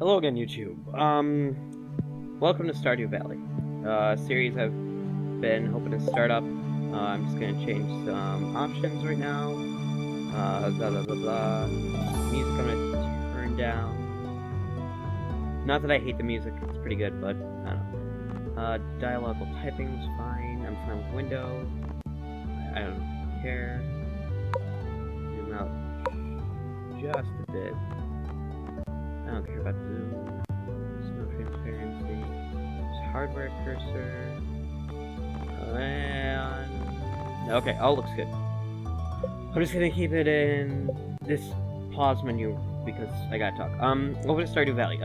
Hello again, YouTube. Welcome to Stardew Valley. Series I've been hoping to start up. I'm just gonna change some options right now. Blah blah blah blah. Music I'm gonna turn down. Not that I hate the music, it's pretty good, but I don't know. Dialogical typing's fine. I'm fine with window. I don't care. Zoom out just a bit. I don't care about zoom. There's no transparency. There's hardware cursor. And okay, all looks good. I'm just gonna keep it in this pause menu because I gotta talk. Over to Stardew Valley.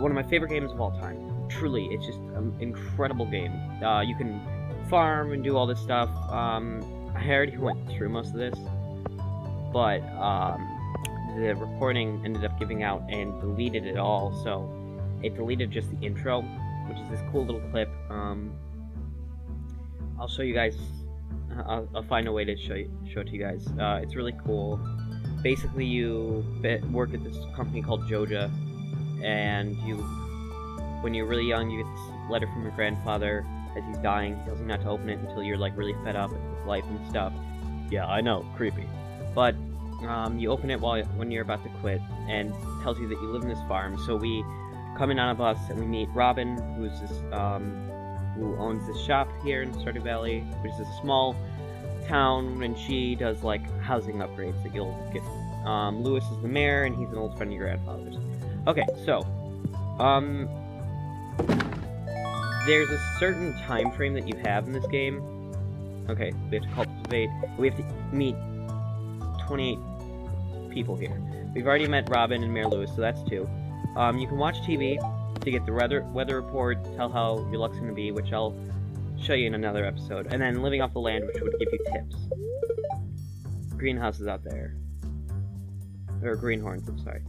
One of my favorite games of all time. Truly, it's just an incredible game. You can farm and do all this stuff. I already went through most of this, but the recording ended up giving out and deleted it all, so it deleted just the intro, which is this cool little clip. I'll show you guys. I'll find a way to show it to you guys. It's really cool. Basically, you work at this company called Joja, and when you're really young, you get this letter from your grandfather as he's dying. He tells you not to open it until you're like really fed up with life and stuff. Yeah, I know, creepy, but you open it when you're about to quit, and tells you that you live in this farm. So we come in on a bus and we meet Robin, who's this who owns this shop here in Stardew Valley, which is a small town, and she does like housing upgrades that you'll get. Lewis is the mayor, and he's an old friend of your grandfather's. Okay, so there's a certain time frame that you have in this game. Okay, we have to cultivate. We have to meet 28 people here. We've already met Robin and Mayor Lewis, so that's 2. You can watch TV to get the weather report, tell how your luck's going to be, which I'll show you in another episode. And then living off the land, which would give you tips. Greenhouses out there. Or greenhorns, I'm sorry.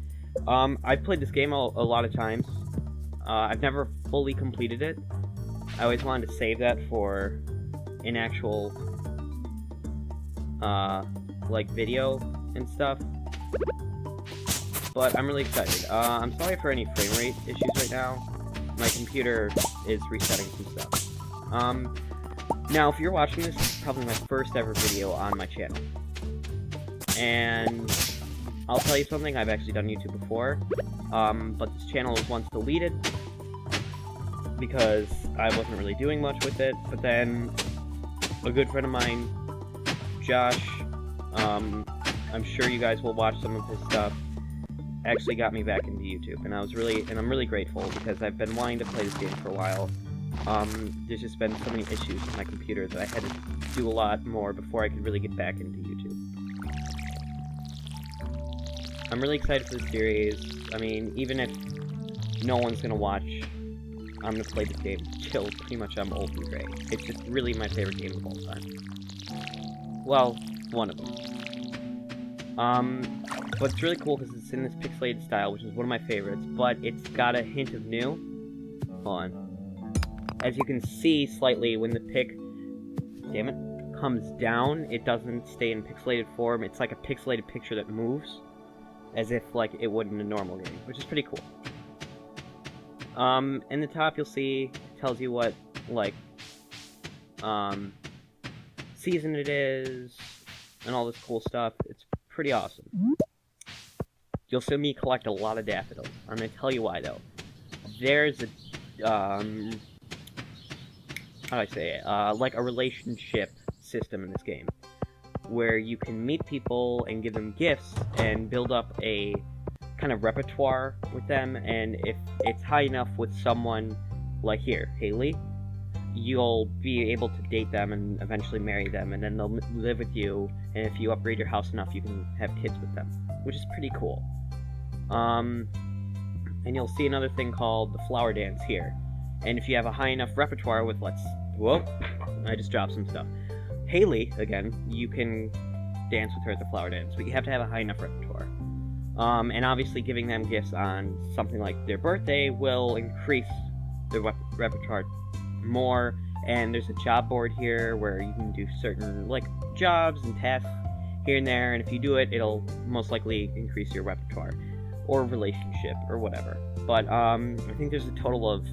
I've played this game a lot of times. I've never fully completed it. I always wanted to save that for an actual like video and stuff, but I'm really excited. I'm sorry for any frame rate issues right now. My computer is resetting some stuff. Now if you're watching this is probably my first ever video on my channel, and I'll tell you something, I've actually done YouTube before, but this channel was once deleted because I wasn't really doing much with it. But then a good friend of mine, Josh, I'm sure you guys will watch some of his stuff, actually got me back into YouTube, and I'm really grateful because I've been wanting to play this game for a while. There's just been so many issues with my computer that I had to do a lot more before I could really get back into YouTube. I'm really excited for the series. I mean, even if no one's gonna watch, I'm gonna play this game till pretty much I'm old and gray. It's just really my favorite game of all time. Well, one of them. But it's really cool because it's in this pixelated style, which is one of my favorites, but it's got a hint of new. Hold on. As you can see slightly, when the pic, damn it, comes down, it doesn't stay in pixelated form. It's like a pixelated picture that moves, as if like it would in a normal game, which is pretty cool. In the top you'll see, it tells you what, like, season it is, and all this cool stuff. It's pretty awesome. You'll see me collect a lot of daffodils. I'm gonna tell you why, though. There's a, how do I say it? Like a relationship system in this game, where you can meet people and give them gifts and build up a kind of repertoire with them, and if it's high enough with someone, like here, Haley, you'll be able to date them and eventually marry them, and then they'll live with you, and if you upgrade your house enough, you can have kids with them, which is pretty cool. And you'll see another thing called the flower dance here, and if you have a high enough repertoire with, whoa, I just dropped some stuff. Haley, again, you can dance with her at the flower dance, but you have to have a high enough repertoire. And obviously giving them gifts on something like their birthday will increase their repertoire more, and there's a job board here where you can do certain, like, jobs and tasks here and there, and if you do it, it'll most likely increase your repertoire, or relationship, or whatever. But I think there's a total of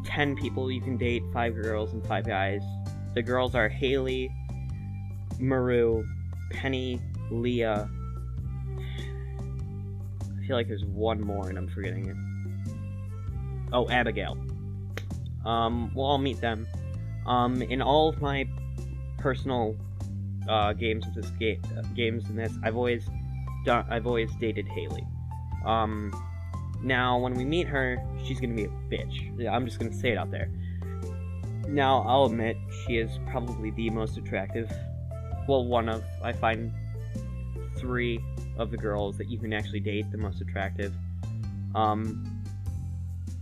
10 people you can date, 5 girls and 5 guys. The girls are Haley, Maru, Penny, Leah. I feel like there's one more and I'm forgetting it. Oh, Abigail. We'll all meet them. In all of my personal games of this games in this, I've always dated Haley. Now when we meet her, she's gonna be a bitch. I'm just gonna say it out there. Now I'll admit she is probably the most attractive. Well, I find 3 of the girls that you can actually date the most attractive.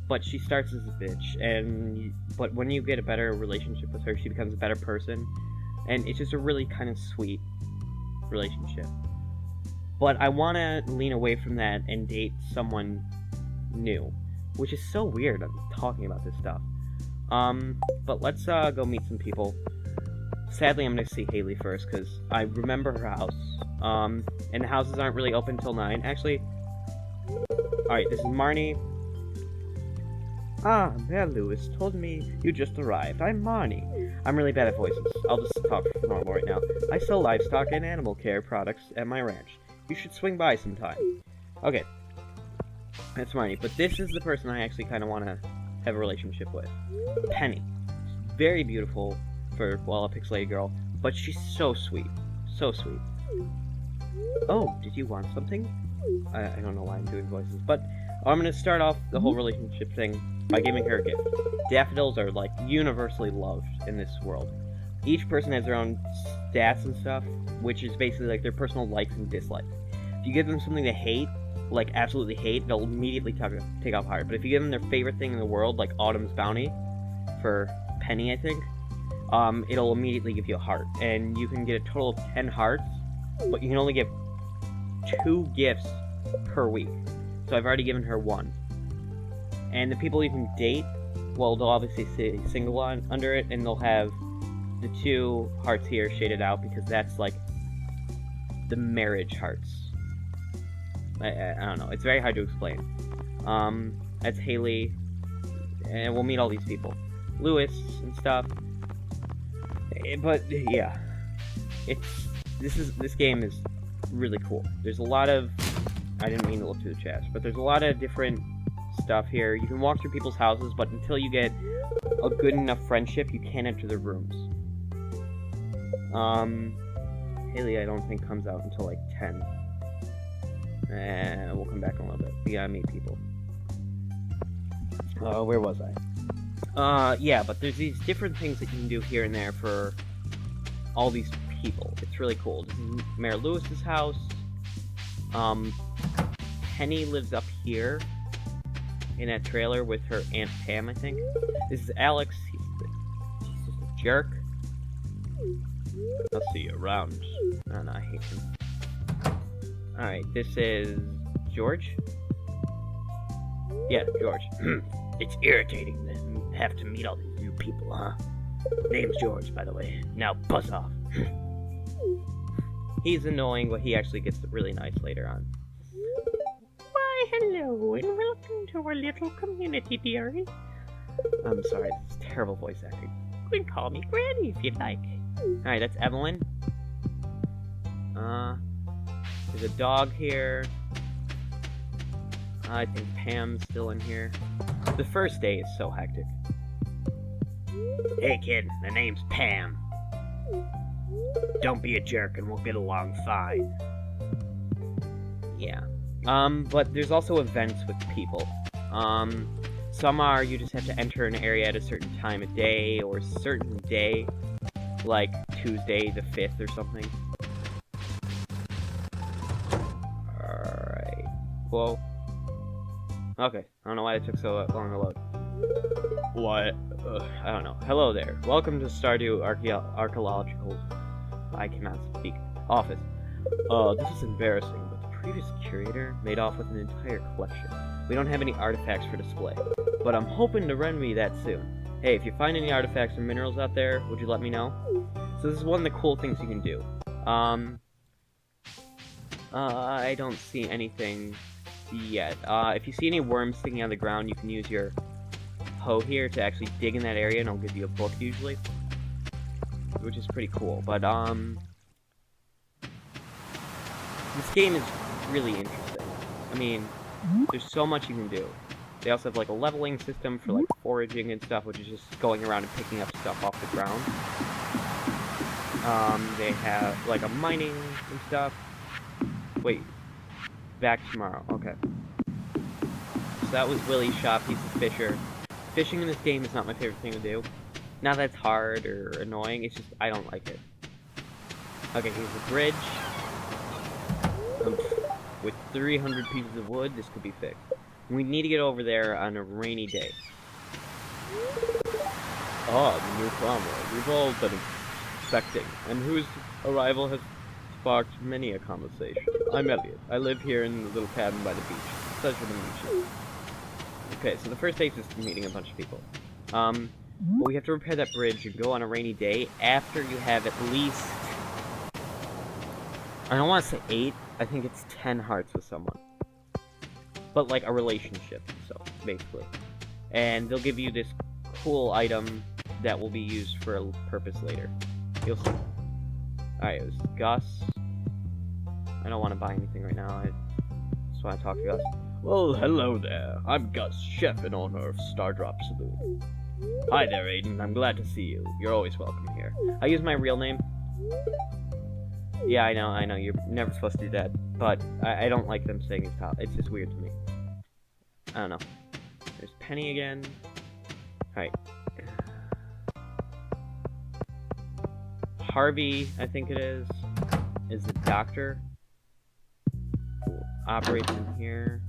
But she starts as a bitch, but when you get a better relationship with her, she becomes a better person, and it's just a really kind of sweet relationship. But I want to lean away from that and date someone new, which is so weird. I'm talking about this stuff. But let's go meet some people. Sadly, I'm gonna see Haley first because I remember her house. And the houses aren't really open till 9. Actually, all right. This is Marnie. Ah, Mayor Lewis told me you just arrived. I'm Marnie. I'm really bad at voices. I'll just talk normal right now. I sell livestock and animal care products at my ranch. You should swing by sometime. Okay. That's Marnie. But this is the person I actually kind of want to have a relationship with. Penny. Very beautiful for, well, a pixelated girl. But she's so sweet. So sweet. Oh, did you want something? I don't know why I'm doing voices. But I'm going to start off the whole relationship thing by giving her a gift. Daffodils are, like, universally loved in this world. Each person has their own stats and stuff, which is basically, like, their personal likes and dislikes. If you give them something they hate, like, absolutely hate, they'll immediately take off heart. But if you give them their favorite thing in the world, like Autumn's Bounty, for Penny, I think, it'll immediately give you a heart. And you can get a total of 10 hearts, but you can only give 2 gifts per week. So I've already given her 1. And the people you can date, well, they'll obviously say single under it, and they'll have the 2 hearts here shaded out because that's like the marriage hearts. I don't know. It's very hard to explain. That's Haley, and we'll meet all these people, Lewis and stuff. But yeah, this game is really cool. There's a lot of, I didn't mean to look through the chat, but there's a lot of different stuff here. You can walk through people's houses, but until you get a good enough friendship, you can't enter their rooms. Haley, I don't think comes out until like 10. And we'll come back in a little bit. We gotta meet people. Where was I? Yeah, but there's these different things that you can do here and there for all these people. It's really cool. This is Mayor Lewis's house. Penny lives up here in that trailer with her Aunt Pam, I think. This is Alex. He's just a jerk. I'll see you around. Oh, no, I hate him. Alright, this is George? Yeah, George. It's irritating to have to meet all these new people, huh? Name's George, by the way. Now buzz off. He's annoying, but he actually gets really nice later on. Why, hello, and welcome to our little community, dearie. I'm sorry, this is terrible voice acting. You can call me Granny if you'd like. Alright, that's Evelyn. There's a dog here. I think Pam's still in here. The first day is so hectic. Hey kid, the name's Pam. Don't be a jerk and we'll get along fine. Yeah. But there's also events with people. Some are you just have to enter an area at a certain time of day or a certain day. Like Tuesday the 5th or something. Alright. Whoa. Okay. I don't know why it took so long to load. What? I don't know. Hello there. Welcome to Stardew Archaeological... I cannot speak. Office. This is embarrassing, but the previous curator made off with an entire collection. We don't have any artifacts for display, but I'm hoping to remedy that soon. Hey, if you find any artifacts or minerals out there, would you let me know? So this is one of the cool things you can do. I don't see anything yet. If you see any worms sticking out of the ground, you can use your hoe here to actually dig in that area, and it'll give you a book usually, which is pretty cool. But this game is really interesting. I mean, there's so much you can do. They also have like a leveling system for like foraging and stuff, which is just going around and picking up stuff off the ground. They have like a mining and stuff. Wait, back tomorrow. Okay. So that was Willie's shop. He's a fisher. Fishing in this game is not my favorite thing to do. Not that it's hard or annoying. It's just I don't like it. Okay, here's the bridge. With 300 pieces of wood, this could be fixed. We need to get over there on a rainy day. Ah, the new farmer. We've all been expecting, and whose arrival has sparked many a conversation. I'm Elliot. I live here in the little cabin by the beach. Pleasure to meet you. Okay, so the first stage is meeting a bunch of people. But we have to repair that bridge and go on a rainy day after you have at least... I don't want to say 8. I think it's 10 hearts with someone. But like a relationship, so basically. And they'll give you this cool item that will be used for a purpose later. You'll see. Alright, it was Gus. I don't want to buy anything right now. I just want to talk to Gus. Well, hello there. I'm Gus, chef in honor of Stardrop Saloon. Hi there, Aiden. I'm glad to see you. You're always welcome here. I use my real name. Yeah, I know. You're never supposed to do that. But I don't like them saying his top. It's just weird to me. I don't know. There's Penny again. Alright. Harvey, I think it is the doctor. Who operates in here.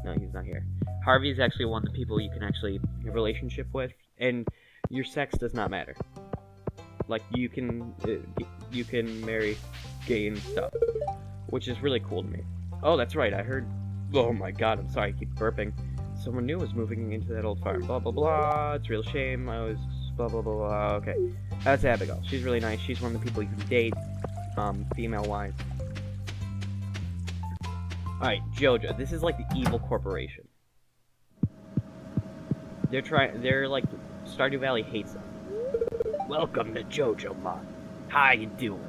No, he's not here. Harvey's actually one of the people you can actually have a relationship with, and your sex does not matter. Like, you can marry gay and stuff, which is really cool to me. Oh, that's right, I heard... Oh my god, I'm sorry, I keep burping. Someone new was moving into that old farm. Blah, blah, blah. It's a real shame. I was... Blah, blah, blah, blah. Okay. That's Abigail. She's really nice. She's one of the people you can date, female-wise. Alright, Jojo. This is like the evil corporation. They're like... Stardew Valley hates them. Welcome to Jojo Mart. How you doing?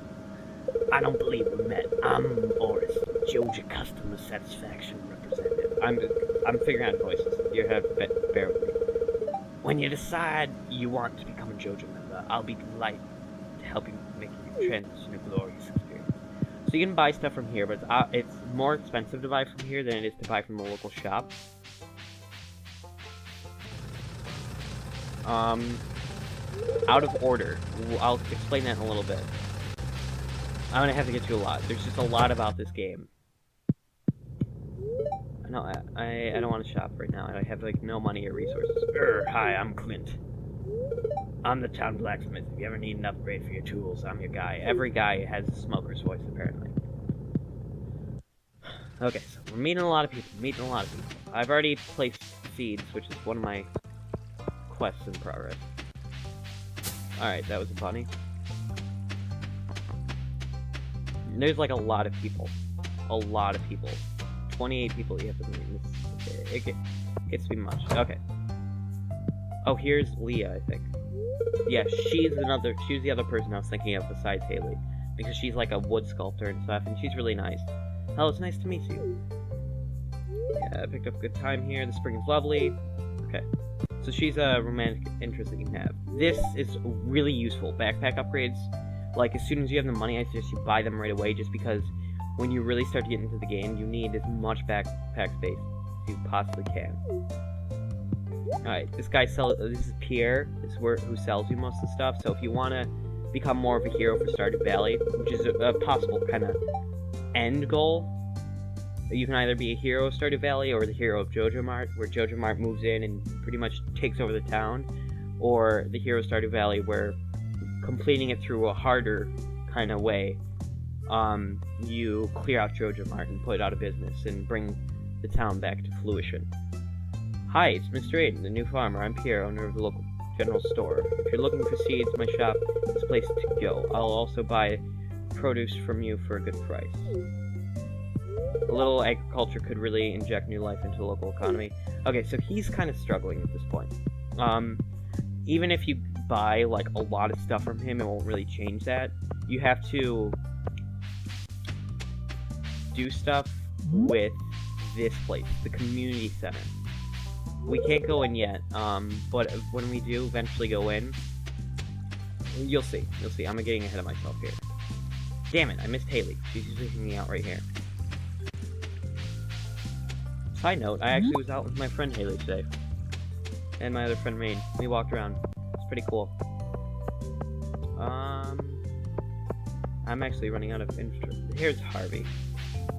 I don't believe we met. I'm Boris, Jojo Customer Satisfaction Representative. I'm figuring out voices. You have to bear with me. When you decide you want to become a Jojo member, I'll be delighted to help you make your transition a glorious experience. So you can buy stuff from here, but it's more expensive to buy from here than it is to buy from a local shop. Out of order. I'll explain that in a little bit. I'm gonna have to get to a lot. There's just a lot about this game. No, I don't want to shop right now. I have, like, no money or resources. Hi, I'm Clint. I'm the town blacksmith. If you ever need an upgrade for your tools, I'm your guy. Every guy has a smoker's voice, apparently. Okay, so we're meeting a lot of people. I've already placed seeds, which is one of my quests in progress. Alright, that was a bunny. There's, like, a lot of people. 28 people you have to meet. It gets to be much. Okay. Oh, here's Leah, I think. Yeah, she's the other person I was thinking of besides Haley. Because she's like a wood sculptor and stuff, and she's really nice. Hello, it's nice to meet you. Yeah, I picked up a good time here. The spring is lovely. Okay. So she's a romantic interest that you can have. This is really useful. Backpack upgrades. Like, as soon as you have the money, I suggest you buy them right away, just because when you really start to get into the game, you need as much backpack space as you possibly can. Alright, this is Pierre, who sells you most of the stuff, so if you want to become more of a hero for Stardew Valley, which is a possible kind of end goal, you can either be a hero of Stardew Valley or the hero of Jojo Mart, where Jojo Mart moves in and pretty much takes over the town, or the hero of Stardew Valley, where completing it through a harder kind of way, you clear out Jojo Mart and put it out of business and bring the town back to fruition. Hi, it's Mr. Aiden, the new farmer. I'm Pierre, owner of the local general store. If you're looking for seeds, my shop is a place to go. I'll also buy produce from you for a good price. A little agriculture could really inject new life into the local economy. Okay, so he's kind of struggling at this point. Even if you buy, like, a lot of stuff from him, it won't really change that. You have to do stuff with this place, the community center. We can't go in yet, but when we do eventually go in, you'll see. You'll see. I'm getting ahead of myself here. Damn it, I missed Haley. She's usually hanging out right here. Side note, I actually was out with my friend Haley today. And my other friend Maine. We walked around. It's pretty cool. I'm actually running out of interest. Here's Harvey.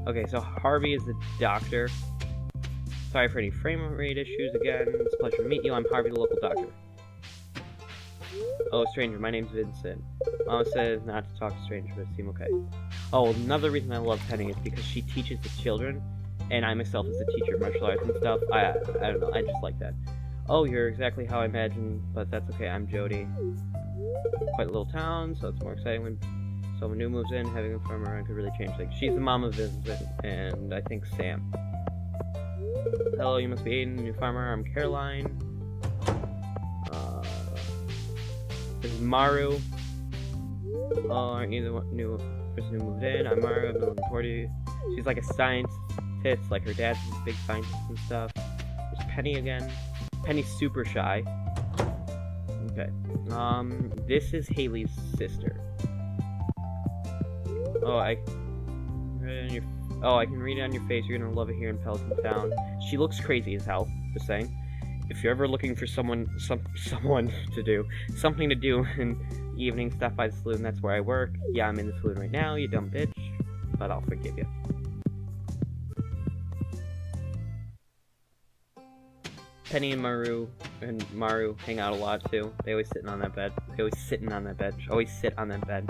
Okay, so Harvey is the doctor. Sorry for any frame rate issues again. It's a pleasure to meet you. I'm Harvey, the local doctor. Oh, stranger, my name's Vincent. Mama says not to talk to strangers, but seem okay. Oh, another reason I love Penny is because she teaches the children, and I myself as a teacher of martial arts and stuff, I don't know, I just like that. Oh, you're exactly how I imagined, but that's okay, I'm Jody. Quite a little town, so it's more exciting when someone new moves in. Having a farm around could really change things. She's the mom of Vincent, and I think Sam. Hello, you must be Aiden, new farmer. I'm Caroline. This is Maru. Oh, aren't you the new person who moved in? I'm Maru. I've been looking forward to you. She's like a scientist, like her dad's a big scientist and stuff. There's Penny again. Penny's super shy. Okay. This is Haley's sister. Oh, I can read it on your face. You're gonna love it here in Pelican Town. She looks crazy as hell. Just saying. If you're ever looking for something to do in the evening, stop by the saloon. That's where I work. Yeah, I'm in the saloon right now, you dumb bitch. But I'll forgive you. Penny and Maru hang out a lot too. They always sitting on that bed. Always sit on that bench.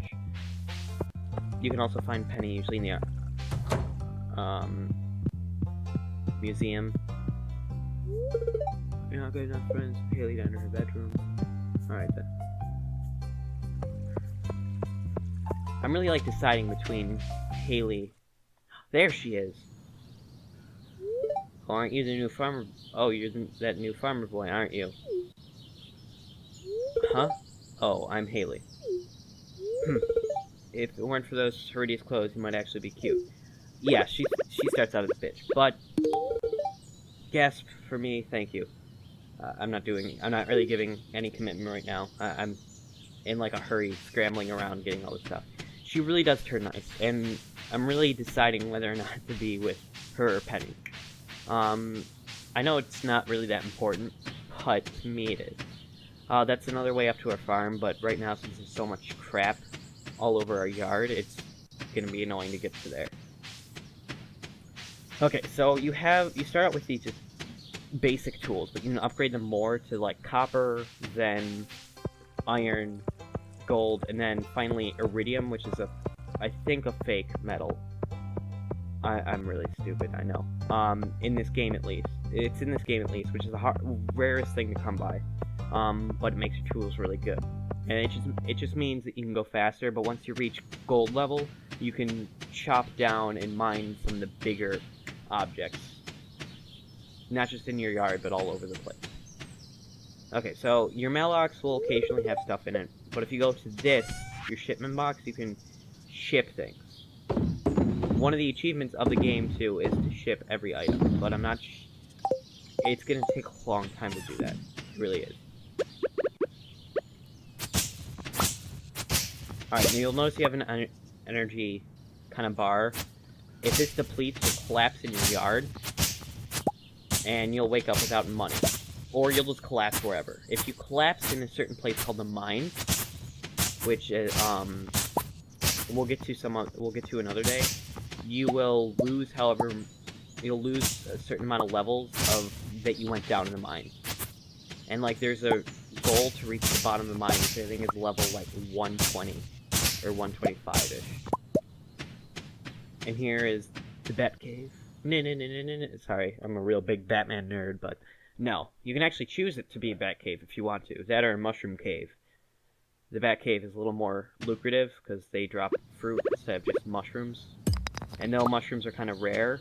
You can also find Penny usually in the museum. You're not good enough friends. Haley down in her bedroom. Alright then. I'm really like deciding between Haley. There she is. Oh, aren't you the new farmer? Oh, you're that new farmer boy, aren't you? Huh? Oh, I'm Haley. If it weren't for those horrendous clothes, you might actually be cute. Yeah, she starts out as a bitch, but gasp for me, thank you. I'm not really giving any commitment right now. I'm in like a hurry, scrambling around, getting all this stuff. She really does turn nice, and I'm really deciding whether or not to be with her or Penny. I know it's not really that important, but to me it is. That's another way up to our farm, but right now since there's so much crap all over our yard, it's gonna be annoying to get to there. Okay, so you start out with these just basic tools, but you can upgrade them more to like copper, then iron, gold, and then finally iridium, which is I think a fake metal. I'm really stupid, I know. In this game at least. It's in this game at least, which is the rarest thing to come by. But it makes your tools really good. And it just means that you can go faster, but once you reach gold level, you can chop down and mine some of the bigger objects. Not just in your yard, but all over the place. Okay, so your mailbox will occasionally have stuff in it, but if you go to this, your shipment box, you can ship things. One of the achievements of the game, too, is to ship every item, but I'm not it's gonna take a long time to do that. It really is. Alright, now you'll notice you have an energy kind of bar. If this depletes, you'll collapse in your yard, and you'll wake up without money. Or you'll just collapse wherever. If you collapse in a certain place called the mine, which is, we'll get to another day, you will lose, you'll lose a certain amount of levels that you went down in the mine. And, like, there's a goal to reach the bottom of the mine, which I think is level, like, 120, or 125-ish. And here is the Bat Cave. Sorry, I'm a real big Batman nerd, but no. You can actually choose it to be a Bat Cave if you want to. That or a Mushroom Cave. The Bat Cave is a little more lucrative, because they drop fruit instead of just mushrooms. And though mushrooms are kind of rare,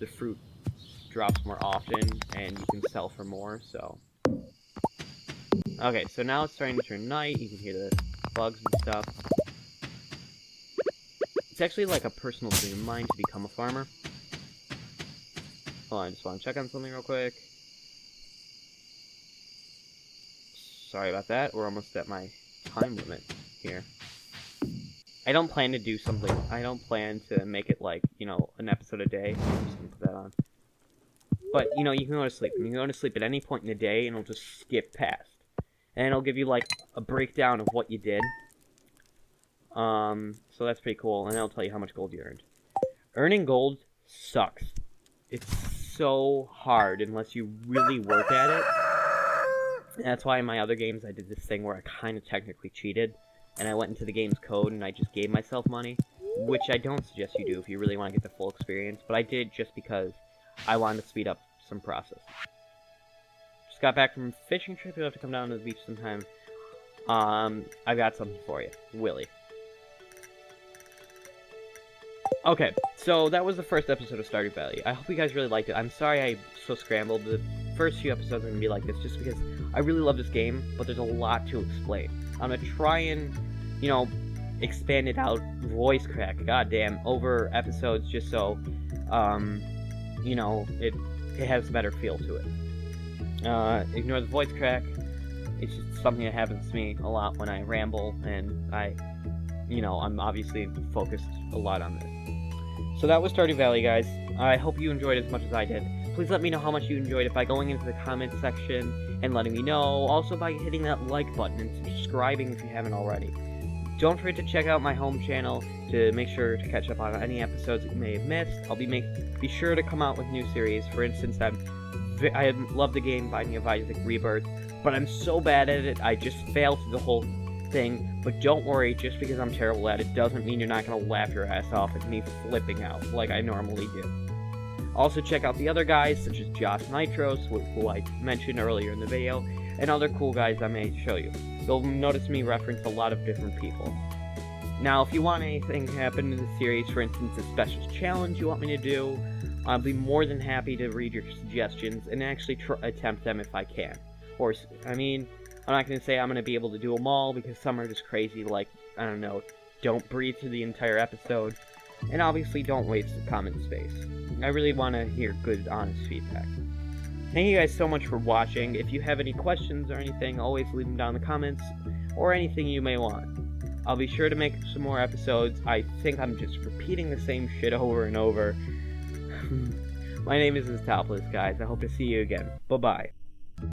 the fruit drops more often, and you can sell for more, so... Okay, so now it's starting to turn night, you can hear the bugs and stuff. It's actually like a personal dream of mine to become a farmer. Hold on, I just want to check on something real quick. Sorry about that, we're almost at my time limit here. I don't plan to do something, I don't plan to make it like, you know, an episode a day. I'm just gonna put that on. But, you know, you can go to sleep. You can go to sleep at any point in the day, and it'll just skip past. And it'll give you, like, a breakdown of what you did. So that's pretty cool, and it'll tell you how much gold you earned. Earning gold sucks. It's so hard unless you really work at it. And that's why in my other games I did this thing where I kind of technically cheated. And I went into the game's code and I just gave myself money. Which I don't suggest you do if you really want to get the full experience. But I did just because I wanted to speed up some process. Just got back from a fishing trip. You'll have to come down to the beach sometime. I've got something for you. Willie. Okay, so that was the first episode of Stardew Valley. I hope you guys really liked it. I'm sorry I so scrambled. The first few episodes are going to be like this just because I really love this game, but there's a lot to explain. I'm going to try and, you know, expand it out, voice crack, goddamn, over episodes just so, you know, it has a better feel to it. Ignore the voice crack. It's just something that happens to me a lot when I ramble, and I'm obviously focused a lot on this. So that was Stardew Valley, guys. I hope you enjoyed as much as I did. Please let me know how much you enjoyed it by going into the comments section and letting me know. Also by hitting that like button and subscribing if you haven't already. Don't forget to check out my home channel to make sure to catch up on any episodes that you may have missed. I'll be sure to come out with new series. For instance, I love the game Binding of Isaac Rebirth, but I'm so bad at it, I just fail through the whole thing. But don't worry, just because I'm terrible at it doesn't mean you're not going to laugh your ass off at me flipping out like I normally do. Also check out the other guys, such as Josh Nitros, who I mentioned earlier in the video, and other cool guys I may show you. You'll notice me reference a lot of different people. Now, if you want anything to happen in the series, for instance, a special challenge you want me to do, I'll be more than happy to read your suggestions and actually attempt them if I can. I'm not going to say I'm going to be able to do them all, because some are just crazy, like, I don't know, don't breathe through the entire episode, and obviously don't waste the comment space. I really want to hear good, honest feedback. Thank you guys so much for watching. If you have any questions or anything, always leave them down in the comments, or anything you may want. I'll be sure to make some more episodes. I think I'm just repeating the same shit over and over. My name is Istopolis, guys. I hope to see you again. Bye-bye.